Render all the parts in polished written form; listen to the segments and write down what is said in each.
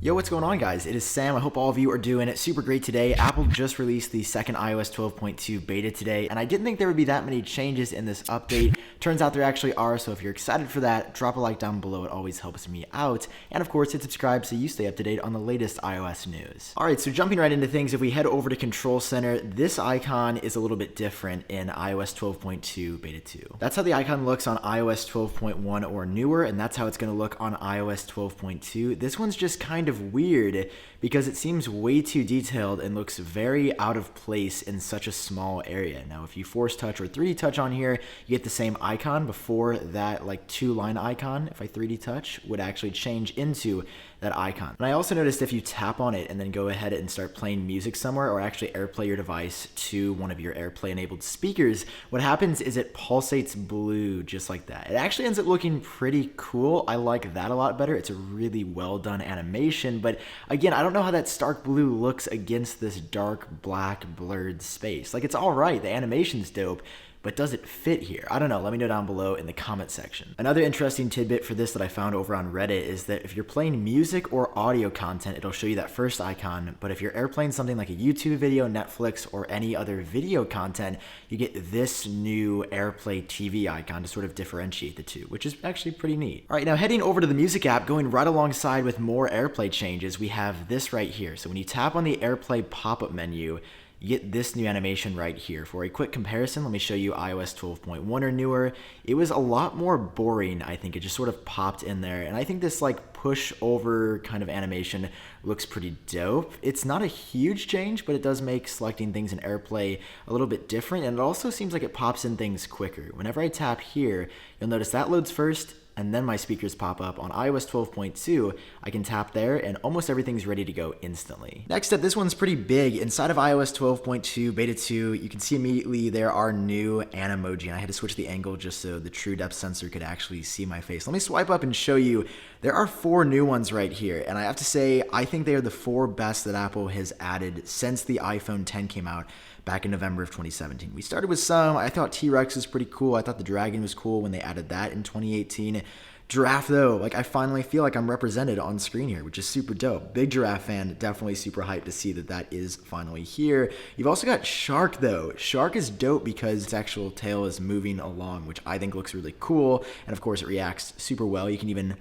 Yo, what's going on, guys? It is Sam. I hope all of you are doing it super great today. Apple just released the second iOS 12.2 beta today, and I didn't think there would be that many changes in this update. Turns out there actually are, so if you're excited for that, drop a like down below. It always helps me out. And of course, hit subscribe so you stay up to date on the latest iOS news. All right, so jumping right into things, if we head over to Control Center, this icon is a little bit different in iOS 12.2 beta 2. That's how the icon looks on iOS 12.1 or newer, and that's how it's going to look on iOS 12.2. This one's just kind of weird because it seems way too detailed and looks very out of place in such a small area. Now, if you force touch or 3D touch on here, you get the same icon before that like 2-line icon. If I 3D touch, would actually change into that icon. And I also noticed if you tap on it and then go ahead and start playing music somewhere, or actually AirPlay your device to one of your AirPlay enabled speakers, what happens is it pulsates blue just like that. It actually ends up looking pretty cool. I like that a lot better. It's a really well done animation, but again, I don't know how that stark blue looks against this dark black blurred space. Like, it's all right, the animation's dope, but does it fit here? I don't know. Let me know down below in the comment section. Another interesting tidbit for this that I found over on Reddit is that if you're playing music or audio content, it'll show you that first icon, but if you're airplaying something like a YouTube video, Netflix, or any other video content, you get this new AirPlay TV icon to sort of differentiate the two, which is actually pretty neat. All right, now heading over to the music app, going right alongside with more AirPlay changes, we have this right here. So when you tap on the AirPlay pop-up menu, you get this new animation right here. For a quick comparison, let me show you iOS 12.1 or newer. It was a lot more boring, I think. It just sort of popped in there. And I think this like push over kind of animation looks pretty dope. It's not a huge change, but it does make selecting things in AirPlay a little bit different. And it also seems like it pops in things quicker. Whenever I tap here, you'll notice that loads first, and then my speakers pop up. On iOS 12.2, I can tap there and almost everything's ready to go instantly. Next up, this one's pretty big. Inside of iOS 12.2 beta 2, you can see immediately there are new Animoji, and I had to switch the angle just so the true depth sensor could actually see my face. Let me swipe up and show you. There are 4 new ones right here, and I have to say, I think they are the 4 best that Apple has added since the iPhone 10 came out back in November of 2017. We started with some. I thought T-Rex was pretty cool. I thought the dragon was cool when they added that in 2018. Giraffe, though, like, I finally feel like I'm represented on screen here, which is super dope. Big giraffe fan, definitely super hyped to see that that is finally here. You've also got shark, though. Shark is dope because its actual tail is moving along, which I think looks really cool. And of course, it reacts super well. You can even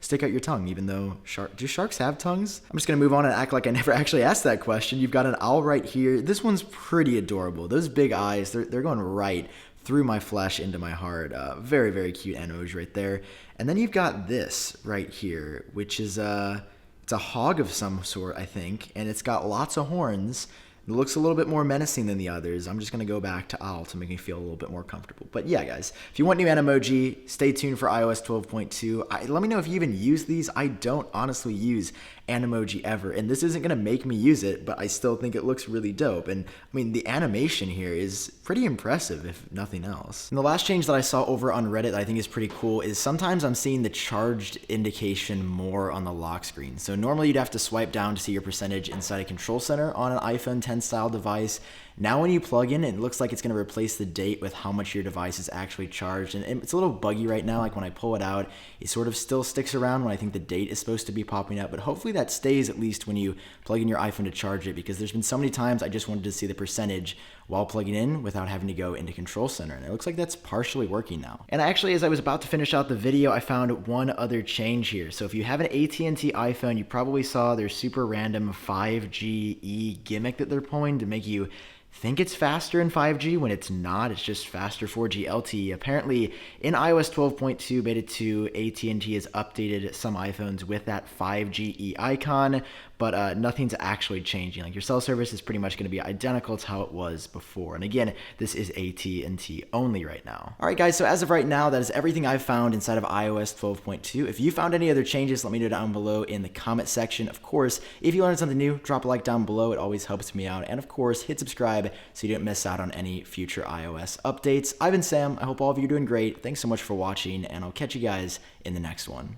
stick out your tongue, even though do sharks have tongues? I'm just gonna move on and act like I never actually asked that question. You've got an owl right here. This one's pretty adorable. Those big eyes, they're going right through my flesh into my heart. Very, very cute emoji right there. And then you've got this right here, which is it's a hog of some sort, I think, and it's got lots of horns. It looks a little bit more menacing than the others. I'm just going to go back to owl to make me feel a little bit more comfortable. But yeah, guys, if you want new Animoji, stay tuned for iOS 12.2. Let me know if you even use these. I don't honestly use Animoji ever, and this isn't going to make me use it, but I still think it looks really dope. And I mean, the animation here is pretty impressive, if nothing else. And the last change that I saw over on Reddit that I think is pretty cool is sometimes I'm seeing the charged indication more on the lock screen. So normally you'd have to swipe down to see your percentage inside a Control Center on an iPhone 10 style device. Now when you plug in, it looks like it's going to replace the date with how much your device is actually charged. And it's a little buggy right now. Like when I pull it out, it sort of still sticks around when I think the date is supposed to be popping up. But hopefully that stays at least when you plug in your iPhone to charge it, because there's been so many times I just wanted to see the percentage while plugging in without having to go into Control Center. And it looks like that's partially working now. And actually, as I was about to finish out the video, I found one other change here. So if you have an AT&T iPhone, you probably saw their super random 5G gimmick that they're pulling to make you think it's faster in 5G when it's not. It's just faster 4G LTE. Apparently, in iOS 12.2 beta 2, AT&T has updated some iPhones with that 5G icon, but nothing's actually changing. Like, your cell service is pretty much going to be identical to how it was before. And again, this is AT&T only right now. All right, guys, so as of right now, that is everything I've found inside of iOS 12.2. If you found any other changes, let me know down below in the comment section. Of course, if you learned something new, drop a like down below. It always helps me out. And of course, hit subscribe so you don't miss out on any future iOS updates. I've been Sam. I hope all of you are doing great. Thanks so much for watching, and I'll catch you guys in the next one.